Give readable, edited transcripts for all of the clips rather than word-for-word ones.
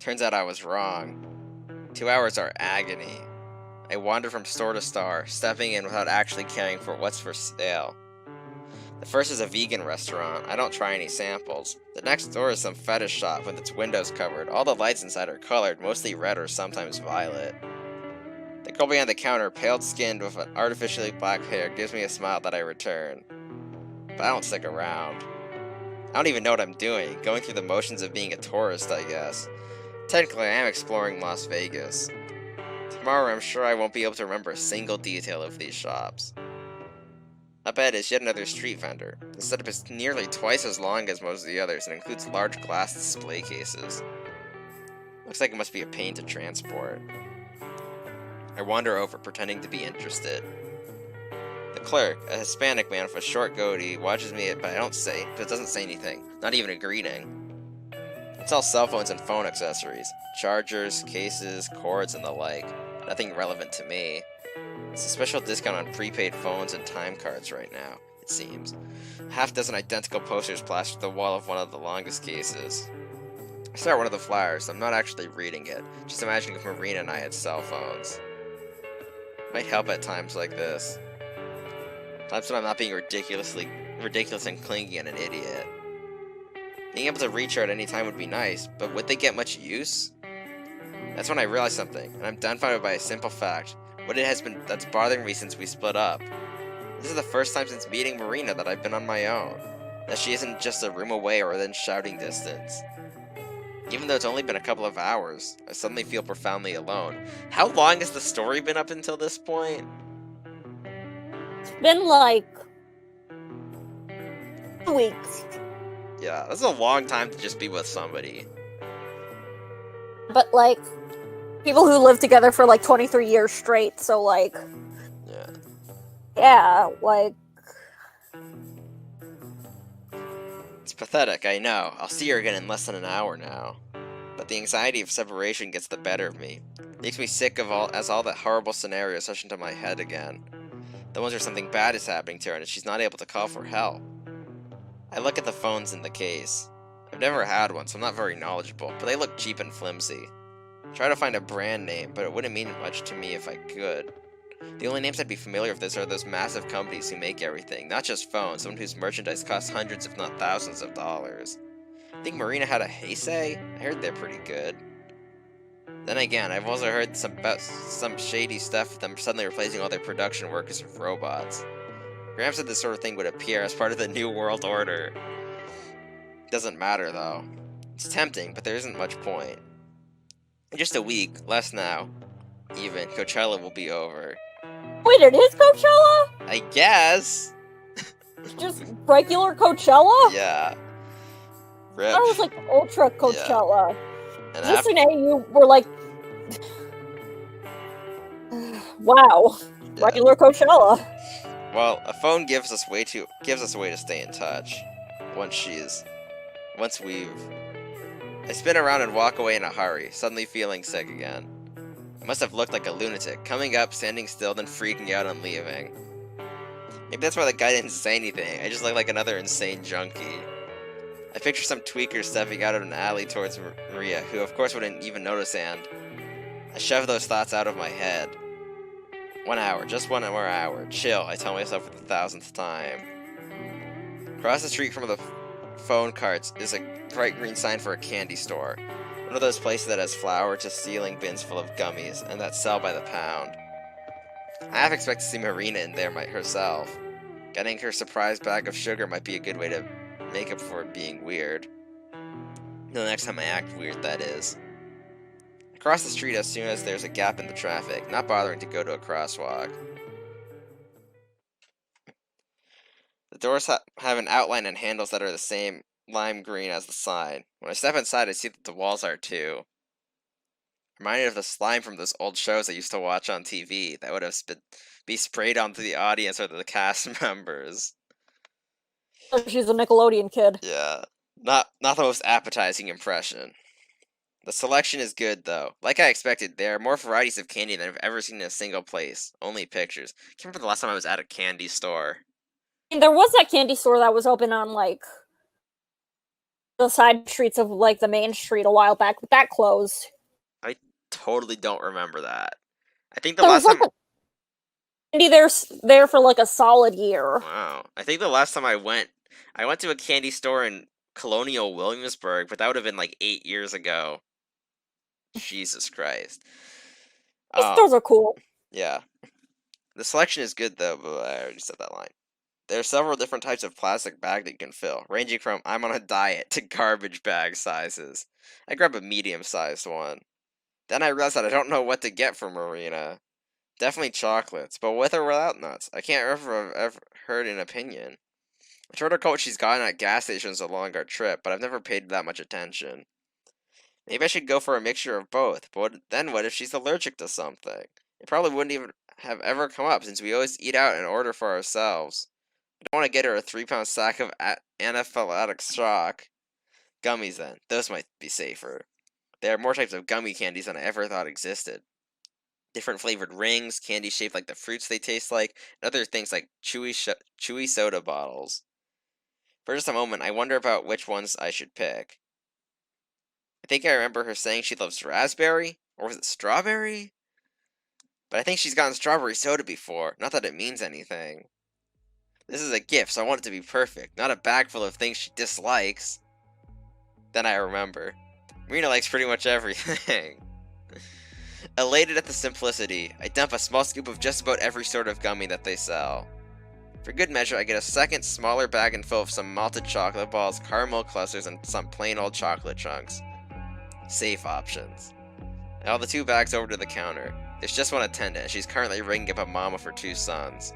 Turns out I was wrong. 2 hours are agony. I wander from store to store, stepping in without actually caring for what's for sale. The first is a vegan restaurant. I don't try any samples. The next door is some fetish shop with its windows covered. All the lights inside are colored, mostly red or sometimes violet. The girl behind the counter, pale-skinned with an artificially black hair, gives me a smile that I return. But I don't stick around. I don't even know what I'm doing, going through the motions of being a tourist, I guess. Technically, I am exploring Las Vegas. Tomorrow, I'm sure I won't be able to remember a single detail of these shops. Up ahead is yet another street vendor. The setup is nearly twice as long as most of the others and includes large glass display cases. Looks like it must be a pain to transport. I wander over, pretending to be interested. The clerk, a Hispanic man with a short goatee, watches me, but doesn't say anything, not even a greeting. It's all cell phones and phone accessories, chargers, cases, cords, and the like. Nothing relevant to me. It's a special discount on prepaid phones and time cards right now, it seems. A half dozen identical posters plastered the wall of one of the longest cases. I start one of the flyers. I'm not actually reading it, just imagining if Marina and I had cell phones. Might help at times like this. Times when I'm not being ridiculous and clingy and an idiot. Being able to reach her at any time would be nice, but would they get much use? That's when I realize something, and I'm dumbfounded by a simple fact. What it has been that's bothering me since we split up. This is the first time since meeting Marina that I've been on my own. That she isn't just a room away or within shouting distance. Even though it's only been a couple of hours, I suddenly feel profoundly alone. How long has the story been up until this point? It's been like 2 weeks. Yeah, that's a long time to just be with somebody. But like people who live together for like 23 years straight, so like yeah, like It's pathetic, I know. I'll see her again in less than an hour now. But the anxiety of separation gets the better of me. It makes me sick of all that horrible scenarios rush into my head again. The ones where something bad is happening to her and she's not able to call for help. I look at the phones in the case. I've never had one, so I'm not very knowledgeable, but they look cheap and flimsy. I try to find a brand name, but it wouldn't mean much to me if I could. The only names I'd be familiar with are those massive companies who make everything, not just phones, someone whose merchandise costs hundreds if not thousands of dollars. I think Marina had a Heisei? I heard they're pretty good. Then again, I've also heard about some shady stuff with them suddenly replacing all their production workers with robots. Graham said this sort of thing would appear as part of the New World Order. Doesn't matter though. It's tempting, but there isn't much point. In just a week, less now, even, Coachella will be over. wait, it is Coachella? I guess! Just regular Coachella? Yeah. Rip. I was like Ultra Coachella. And Just an you were like wow. Yeah. Regular Coachella. Well, a phone gives us a way to stay in touch. I spin around and walk away in a hurry, suddenly feeling sick again. I must have looked like a lunatic, coming up, standing still, then freaking out and leaving. Maybe that's why the guy didn't say anything. I just look like another insane junkie. I picture some tweaker stepping out of an alley towards Maria, who of course wouldn't even notice, and I shove those thoughts out of my head. 1 hour, just 1 more hour. Chill, I tell myself for the 1000th time. Across the street from the phone carts is a bright green sign for a candy store. One of those places that has flower-to-ceiling bins full of gummies, and that sell by the pound. I half expect to see Marina in there herself. Getting her surprise bag of sugar might be a good way to make up for it being weird. The next time I act weird, that is. I cross the street as soon as there's a gap in the traffic, not bothering to go to a crosswalk. The doors have an outline and handles that are the same lime green as the sign. When I step inside, I see that the walls are too. Reminded of the slime from those old shows I used to watch on TV that would have be sprayed onto the audience or the cast members. She's a Nickelodeon kid. Yeah, not the most appetizing impression. The selection is good, though. Like I expected, there are more varieties of candy than I've ever seen in a single place. Only pictures. I can't remember the last time I was at a candy store. And there was that candy store that was open on like the side streets of like the main street a while back, but that closed. I totally don't remember that. I think the There was last like time, a candy there for like a solid year. wow, I think the last time I went to a candy store in Colonial Williamsburg, but that would have been like 8 years ago. Jesus Christ. These Um, stores are cool. yeah. The selection is good though, but I already said that line. There are several different types of plastic bag that you can fill, ranging from I'm on a diet to garbage bag sizes. I grab a medium-sized one. Then I realized that I don't know what to get for Marina. Definitely chocolates, but with or without nuts. I can't ever heard an opinion. I tried to recall what she's gotten at gas stations along our trip, but I've never paid that much attention. Maybe I should go for a mixture of both, but then what if she's allergic to something? It probably wouldn't even have ever come up since we always eat out and order for ourselves. I don't want to get her a 3 pound sack of anaphylactic shock. Gummies then. Those might be safer. There are more types of gummy candies than I ever thought existed. Different flavored rings, candy shaped like the fruits they taste like, and other things like chewy soda bottles. For just a moment, I wonder about which ones I should pick. I think I remember her saying she loves raspberry, or was it strawberry? But I think she's gotten strawberry soda before, not that it means anything. This is a gift, so I want it to be perfect, not a bag full of things she dislikes. Then I remember. Marina likes pretty much everything. Elated at the simplicity, I dump a small scoop of just about every sort of gummy that they sell. For good measure, I get a second, smaller bag and full of some malted chocolate balls, caramel clusters, and some plain old chocolate chunks. Safe options. I haul the 2 bags over to the counter. There's just one attendant, and she's currently ringing up a mom of her 2 sons.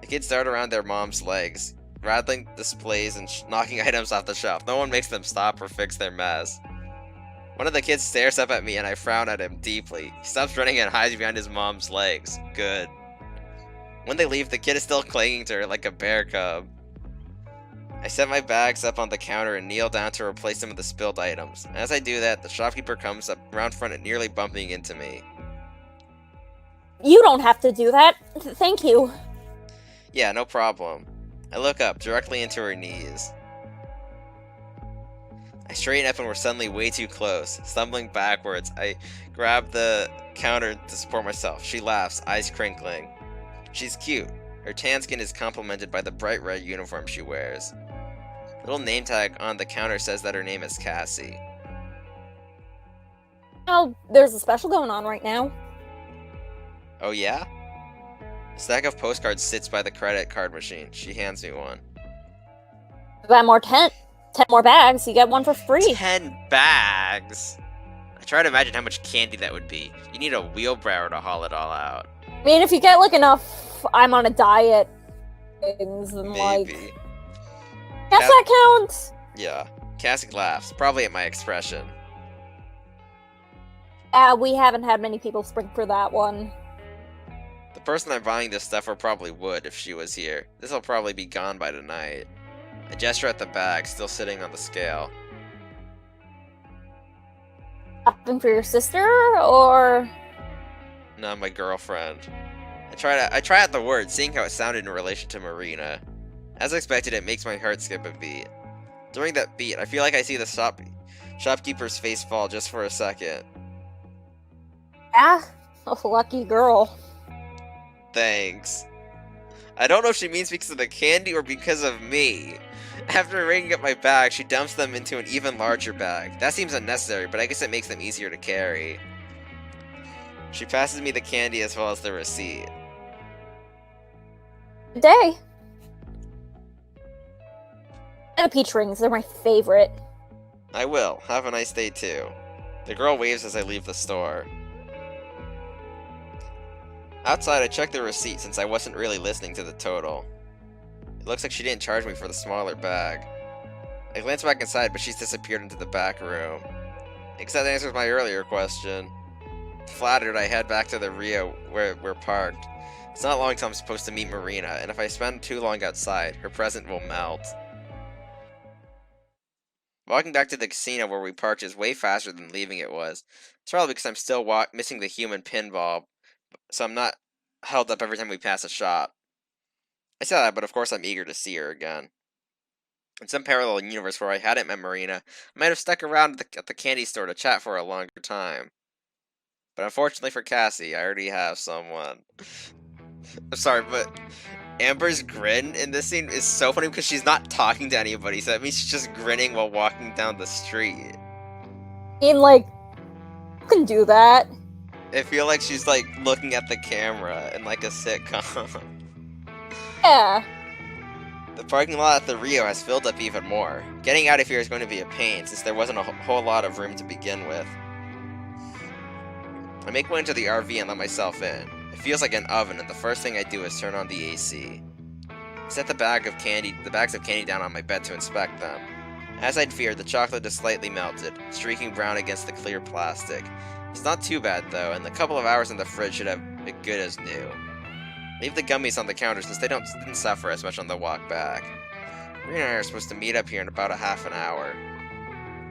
The kids dart around their mom's legs, rattling displays and knocking items off the shelf. No one makes them stop or fix their mess. One of the kids stares up at me and I frown at him deeply. He stops running and hides behind his mom's legs. Good. When they leave, the kid is still clinging to her like a bear cub. I set my bags up on the counter and kneel down to replace some of the spilled items. As I do that, the shopkeeper comes up around front and nearly bumping into me. You don't have to do that. Thank you. Yeah, no problem. I look up, directly into her knees. I straighten up and we're suddenly way too close. Stumbling backwards, I grab the counter to support myself. She laughs, eyes crinkling. She's cute. Her tan skin is complemented by the bright red uniform she wears. The little name tag on the counter says that her name is Cassie. Oh, there's a special going on right now. Oh yeah? A stack of postcards sits by the credit card machine. She hands me one. Buy more 10 more bags, you get one for free. 10 bags? I try to imagine how much candy that would be. You need a wheelbarrow to haul it all out. I mean, if you get like enough, I'm on a diet things, and like, Maybe. guess that counts. Yeah. Cassie laughs, probably at my expression. We haven't had many people spring for that one. The person I'm buying this stuff for probably would if she was here. This'll probably be gone by tonight. I gesture at the bag, still sitting on the scale. Shopping for your sister, or Not my girlfriend. I try out the word, seeing how it sounded in relation to Marina. As expected, it makes my heart skip a beat. During that beat, I feel like I see the shopkeeper's face fall just for a second. yeah, oh, lucky girl. Thanks. I don't know if she means because of the candy or because of me. After ringing up my bag, she dumps them into an even larger bag. That seems unnecessary, but I guess it makes them easier to carry. She passes me the candy as well as the receipt. Good day. And the peach rings, they're my favorite. I will. Have a nice day too. The girl waves as I leave the store. Outside, I checked the receipt since I wasn't really listening to the total. It looks like she didn't charge me for the smaller bag. I glance back inside, but she's disappeared into the back room. I guess that answers my earlier question. Flattered, I head back to the Rio where we're parked. It's not long till I'm supposed to meet Marina, and if I spend too long outside, her present will melt. Walking back to the casino where we parked is way faster than leaving it was. It's probably because I'm still missing the human pinball, so I'm not held up every time we pass a shop. I say that, but of course I'm eager to see her again. In some parallel universe where I hadn't met Marina, I might have stuck around at the candy store to chat for a longer time. But unfortunately for Cassie, I already have someone. I'm sorry, but Amber's grin in this scene is so funny because she's not talking to anybody, so that means she's just grinning while walking down the street. I mean, like, you can do that. I feel like she's like looking at the camera in like a sitcom. Yeah. The parking lot at the Rio has filled up even more. Getting out of here is going to be a pain since there wasn't a whole lot of room to begin with. I make my way into the RV and let myself in. It feels like an oven, and the first thing I do is turn on the AC. I set the bags of candy down on my bed to inspect them. As I'd feared, the chocolate is slightly melted, streaking brown against the clear plastic. It's not too bad though, and the couple of hours in the fridge should have it good as new. Leave the gummies on the counter since they didn't suffer as much on the walk back. Marina and I are supposed to meet up here in about a half an hour.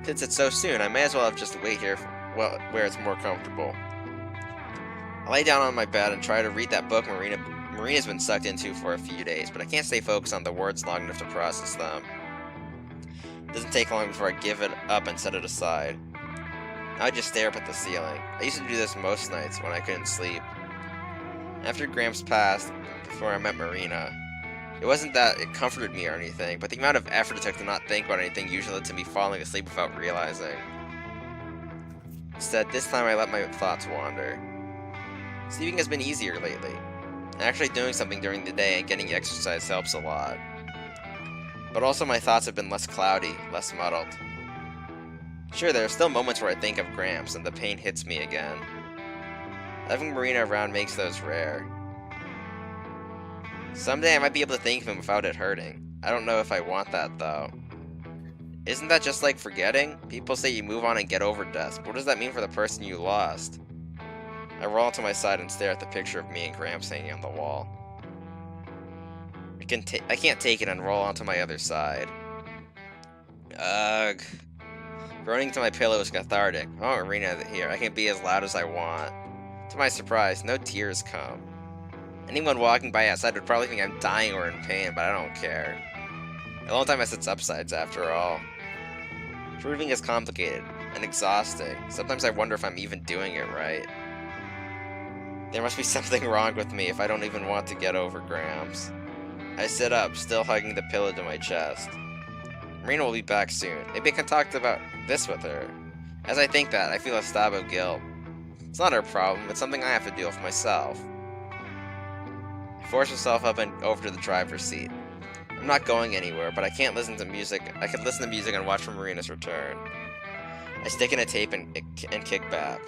Since it's so soon, I may as well have just wait here where it's more comfortable. I lay down on my bed and try to read that book Marina's been sucked into for a few days, but I can't stay focused on the words long enough to process them. It doesn't take long before I give it up and set it aside. Now I just stare up at the ceiling. I used to do this most nights when I couldn't sleep. After Gramps passed, before I met Marina, it wasn't that it comforted me or anything, but the amount of effort it took to not think about anything usually led to me falling asleep without realizing. Instead, this time I let my thoughts wander. Sleeping has been easier lately. Actually doing something during the day and getting exercise helps a lot. But also my thoughts have been less cloudy, less muddled. Sure, there are still moments where I think of Gramps and the pain hits me again. Having Marina around makes those rare. Someday I might be able to think of him without it hurting. I don't know if I want that though. Isn't that just like forgetting? People say you move on and get over death, but what does that mean for the person you lost? I roll onto my side and stare at the picture of me and Gramps hanging on the wall. I can't take it and roll onto my other side. Ugh. Groaning to my pillow is cathartic. Oh, Marina here. I can be as loud as I want. To my surprise, no tears come. Anyone walking by outside would probably think I'm dying or in pain, but I don't care. A long time I sit upsides after all. Proving is complicated and exhausting. Sometimes I wonder if I'm even doing it right. There must be something wrong with me if I don't even want to get over Gramps. I sit up, still hugging the pillow to my chest. Marina will be back soon. Maybe I can talk about this with her. As I think that, I feel a stab of guilt. It's not her problem, it's something I have to deal with myself. I force myself up and over to the driver's seat. I'm not going anywhere, but I can't listen to music. I could listen to music and watch for Marina's return. I stick in a tape and kick back.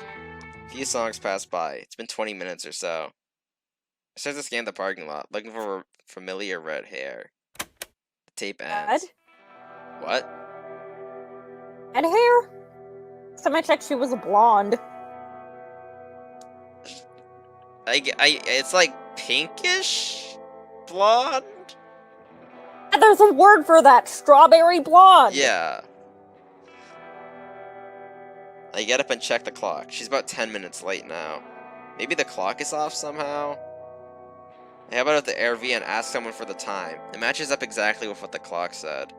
A few songs pass by. It's been 20 minutes or so. I start to scan the parking lot, looking for familiar red hair. The tape ends. What? Red hair? Somebody checked she was a blonde. It's like pinkish blonde? And there's a word for that, strawberry blonde. Yeah. I get up and check the clock. She's about 10 minutes late now. Maybe the clock is off somehow? I head out of the RV and ask someone for the time. It matches up exactly with what the clock said.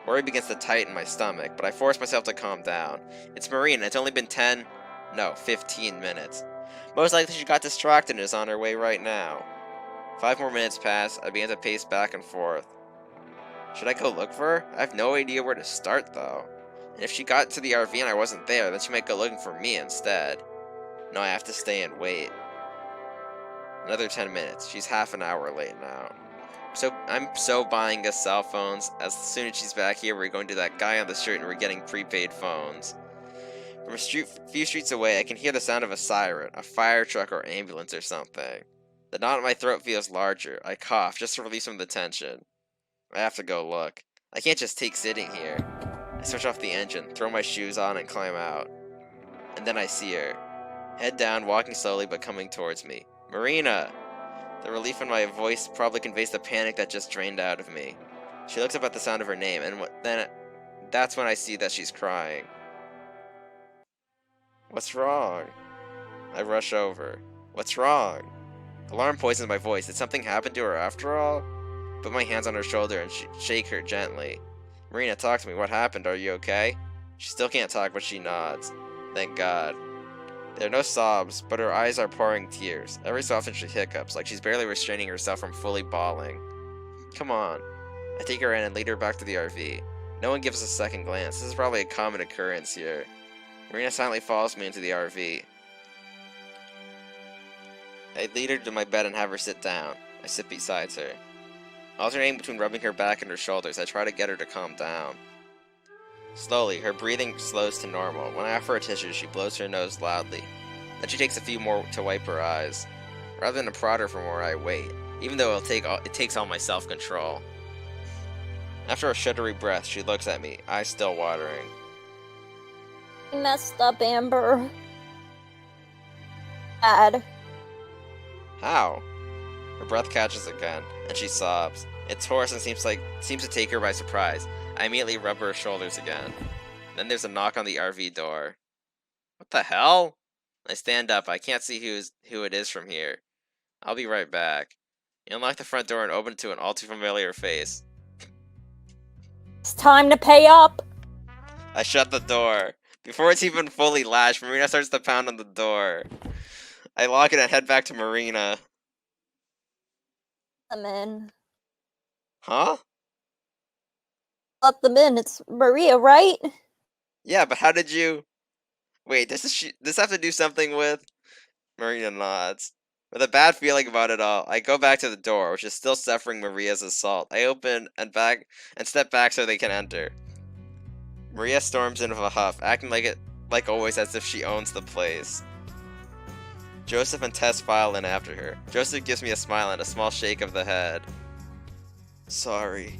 Worry begins to tighten my stomach, but I force myself to calm down. It's Marina. It's only been 15 minutes. Most likely she got distracted and is on her way right now. 5 more minutes pass. I begin to pace back and forth. Should I go look for her? I have no idea where to start though. And if she got to the RV and I wasn't there, then she might go looking for me instead. No, I have to stay and wait. Another 10 minutes. She's half an hour late now. So I'm buying us cell phones. As soon as she's back here, we're going to that guy on the street and we're getting prepaid phones. From a few streets away, I can hear the sound of a siren, a fire truck or ambulance or something. The knot in my throat feels larger. I cough just to release some of the tension. I have to go look. I can't just take sitting here. I switch off the engine, throw my shoes on, and climb out. And then I see her. Head down, walking slowly but coming towards me. Marina! The relief in my voice probably conveys the panic that just drained out of me. She looks up at the sound of her name, and that's when I see that she's crying. What's wrong? I rush over. What's wrong? Alarm poisons my voice. Did something happen to her after all? Put my hands on her shoulder and shake her gently. Marina, talk to me. What happened? Are you okay? She still can't talk, but she nods. Thank God. There are no sobs, but her eyes are pouring tears. Every so often she hiccups, like she's barely restraining herself from fully bawling. Come on. I take her in and lead her back to the RV. No one gives us a second glance. This is probably a common occurrence here. Marina silently follows me into the RV. I lead her to my bed and have her sit down. I sit beside her. Alternating between rubbing her back and her shoulders, I try to get her to calm down. Slowly, her breathing slows to normal. When I offer a tissue, she blows her nose loudly. Then she takes a few more to wipe her eyes. Rather than to prod her for more, I wait, even though it takes all my self-control. After a shuddery breath, she looks at me, eyes still watering. I messed up, Amber. Bad. How? Her breath catches again, and she sobs. It's hoarse and seems to take her by surprise. I immediately rub her shoulders again. Then there's a knock on the RV door. What the hell? I stand up. I can't see who it is from here. I'll be right back. You unlock the front door and open it to an all too familiar face. It's time to pay up. I shut the door. Before it's even fully latched, Marina starts to pound on the door. I lock it and head back to Marina. Let them in. Huh? Let them in. It's Maria, right? Yeah, but how did you... Wait, does this have to do something with... Marina nods. With a bad feeling about it all, I go back to the door, which is still suffering Maria's assault. I open and step back so they can enter. Maria storms in with a huff, acting like always as if she owns the place. Joseph and Tess file in after her. Joseph gives me a smile and a small shake of the head. Sorry.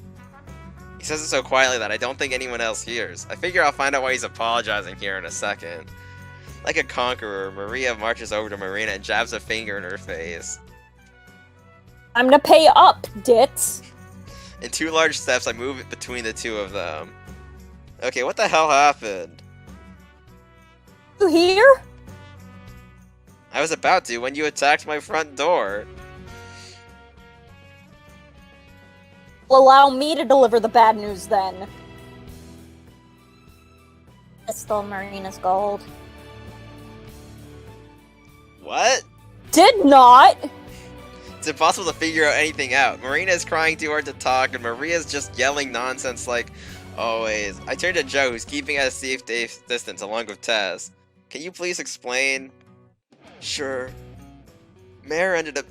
He says it so quietly that I don't think anyone else hears. I figure I'll find out why he's apologizing here in a second. Like a conqueror, Maria marches over to Marina and jabs a finger in her face. I'm to pay up, ditz. In 2 large steps, I move between the two of them. Okay, what the hell happened? You here? I was about to when you attacked my front door. Well, allow me to deliver the bad news then. I stole Marina's gold. What? Did not! It's impossible to figure out anything out. Marina is crying too hard to talk, and Maria's just yelling nonsense like always. I turn to Joe, who's keeping at a safe distance along with Tess. Can you please explain? Sure. Mare ended up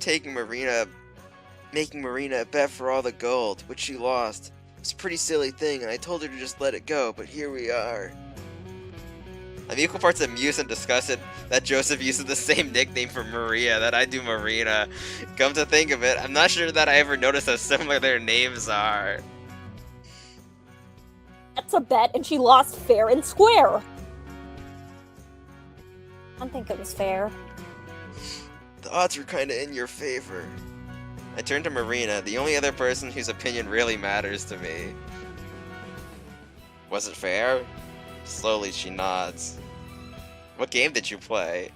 making Marina a bet for all the gold, which she lost. It's a pretty silly thing, and I told her to just let it go, but here we are. I'm equal parts amused and disgusted that Joseph uses the same nickname for Maria that I do Marina. Come to think of it, I'm not sure that I ever noticed how similar their names are. That's a bet, and she lost fair and square. I don't think it was fair. The odds were kinda in your favor. I turn to Marina, the only other person whose opinion really matters to me. Was it fair? Slowly she nods. What game did you play?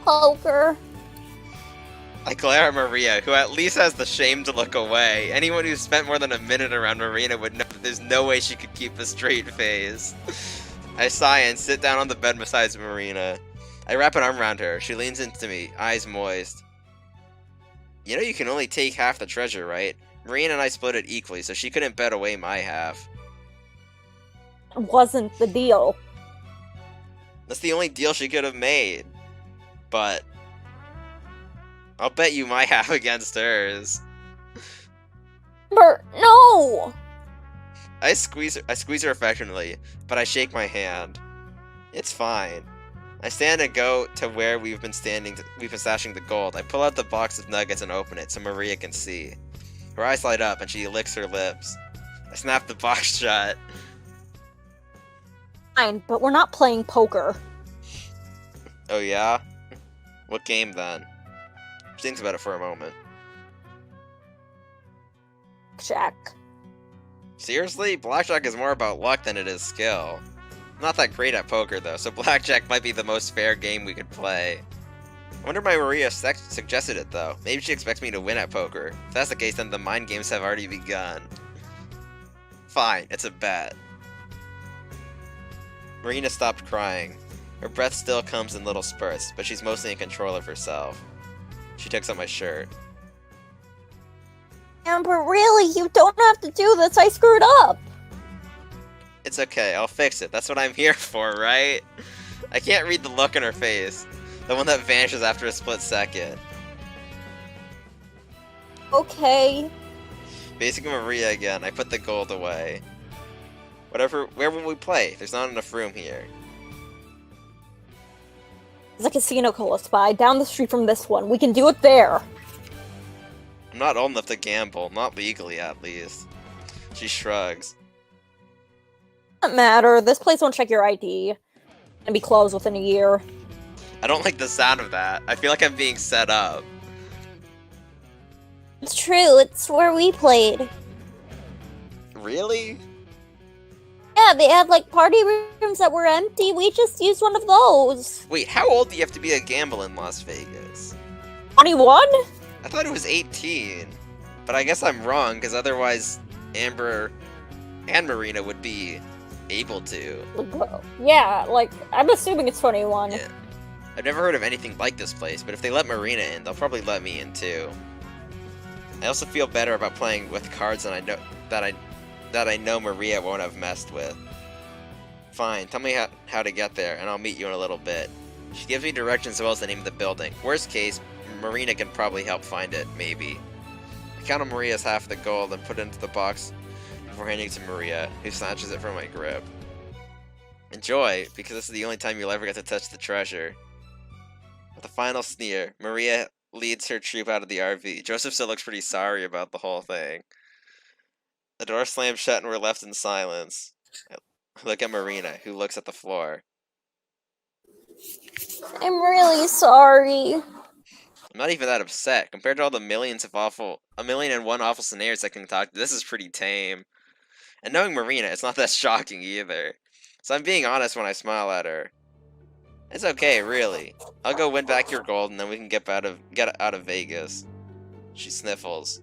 Poker. I glare at Maria, who at least has the shame to look away. Anyone who's spent more than a minute around Marina would know that there's no way she could keep a straight face. I sigh and sit down on the bed beside Marina. I wrap an arm around her. She leans into me, eyes moist. You know you can only take half the treasure, right? Marina and I split it equally, so she couldn't bet away my half. It wasn't the deal. That's the only deal she could have made. But I'll bet you my half against hers. Bert, no! I squeeze her affectionately, but I shake my hand. It's fine. I stand and go to where we've been stashing the gold. I pull out the box of nuggets and open it so Maria can see. Her eyes light up and she licks her lips. I snap the box shut. Fine, but we're not playing poker. Oh yeah? What game then? She thinks about it for a moment. Jack. Seriously? Blackjack is more about luck than it is skill. I'm not that great at poker though, so blackjack might be the most fair game we could play. I wonder why Maria suggested it though. Maybe she expects me to win at poker. If that's the case, then the mind games have already begun. Fine, it's a bet. Marina stopped crying. Her breath still comes in little spurts, but she's mostly in control of herself. She takes up my shirt. Amber, really, you don't have to do this. I screwed up. It's okay, I'll fix it. That's what I'm here for, right? I can't read the look in her face. The one that vanishes after a split second. Okay. Facing Maria again, I put the gold away. Where will we play? There's not enough room here. There's a casino close by, down the street from this one. We can do it there. I'm not old enough to gamble, not legally at least. She shrugs. Doesn't matter. This place won't check your ID. And be closed within a year. I don't like the sound of that. I feel like I'm being set up. It's true. It's where we played. Really? Yeah, they had like party rooms that were empty. We just used one of those. Wait, how old do you have to be to gamble in Las Vegas? 21? I thought it was 18. But I guess I'm wrong, because otherwise Amber and Marina would be able to. Yeah, like, I'm assuming it's 21. Yeah. I've never heard of anything like this place, but if they let Marina in, they'll probably let me in too. I also feel better about playing with cards than that I know Maria won't have messed with. Fine, tell me how to get there, and I'll meet you in a little bit. She gives me directions as well as the name of the building. Worst case, Marina can probably help find it, maybe. I count on Maria's half of the gold and put it into the box before handing it to Maria, who snatches it from my grip. Enjoy, because this is the only time you'll ever get to touch the treasure. With a final sneer, Maria leads her troop out of the RV. Joseph still looks pretty sorry about the whole thing. The door slams shut and we're left in silence. I look at Marina, who looks at the floor. I'm really sorry. I'm not even that upset. Compared to all the a million and one awful scenarios I can talk to, this is pretty tame. And knowing Marina, it's not that shocking either. So I'm being honest when I smile at her. It's okay, really. I'll go win back your gold and then we can get out of Vegas. She sniffles.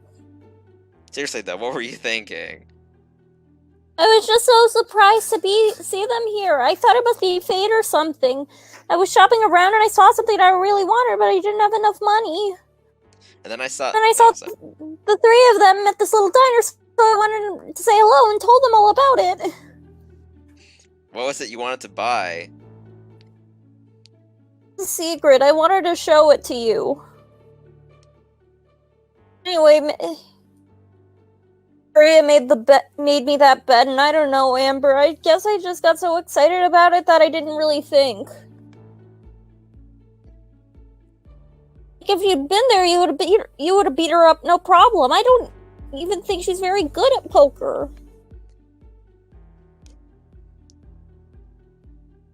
Seriously though, what were you thinking? I was just so surprised to see them here. I thought it must be fate or something. I was shopping around and I saw something I really wanted, but I didn't have enough money. And then I saw the three of them at this little diner, so I wanted to say hello and told them all about it. What was it you wanted to buy? It's a secret. I wanted to show it to you. Anyway, Maria made me that bet, and I don't know, Amber. I guess I just got so excited about it that I didn't really think. If you'd been there, you would have beat her up, no problem. I don't even think she's very good at poker.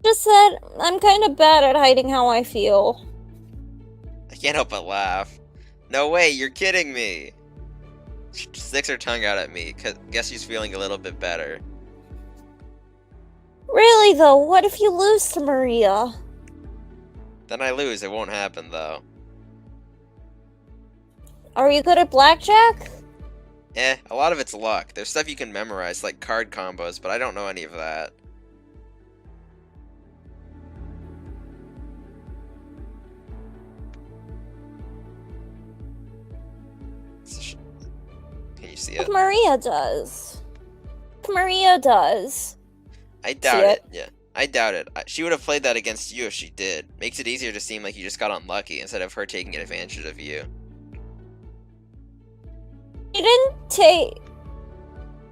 Just said, I'm kind of bad at hiding how I feel. I can't help but laugh. No way, you're kidding me! She sticks her tongue out at me, guess she's feeling a little bit better. Really though, what if you lose to Maria? Then I lose, it won't happen though. Are you good at blackjack? A lot of it's luck. There's stuff you can memorize, like card combos, but I don't know any of that. Can you see it? Maria does. Maria does. I doubt it. Yeah, I doubt it. She would have played that against you if she did. Makes it easier to seem like you just got unlucky instead of her taking advantage of you. She didn't take...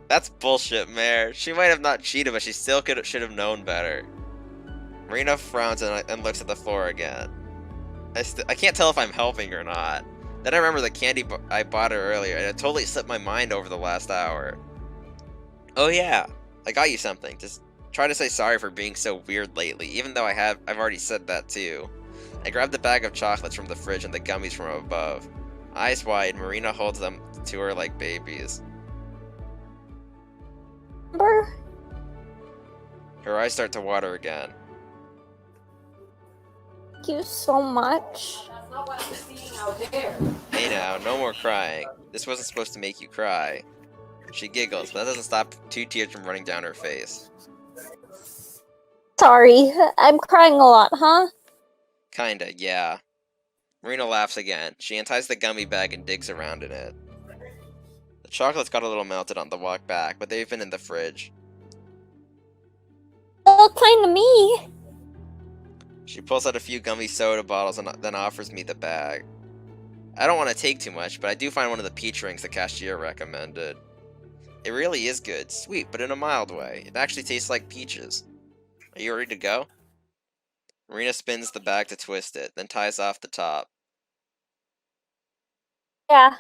That's bullshit, Mare. She might have not cheated, but she still should have known better. Marina frowns and looks at the floor again. I can't tell if I'm helping or not. Then I remember the candy I bought her earlier, and it totally slipped my mind over the last hour. Oh yeah, I got you something. Just try to say sorry for being so weird lately, even though I've already said that too. I grabbed the bag of chocolates from the fridge and the gummies from above. Eyes wide, Marina holds them to her like babies. Amber? Her eyes start to water again. Thank you so much. That's not what I'm seeing out there. Hey now, no more crying. This wasn't supposed to make you cry. She giggles, but that doesn't stop 2 tears from running down her face. Sorry, I'm crying a lot, huh? Kinda, yeah. Marina laughs again. She unties the gummy bag and digs around in it. The chocolates got a little melted on the walk back, but they've been in the fridge. Look kind to me. She pulls out a few gummy soda bottles and then offers me the bag. I don't want to take too much, but I do find one of the peach rings the cashier recommended. It really is good, sweet, but in a mild way. It actually tastes like peaches. Are you ready to go? Marina spins the bag to twist it, then ties off the top. Yeah.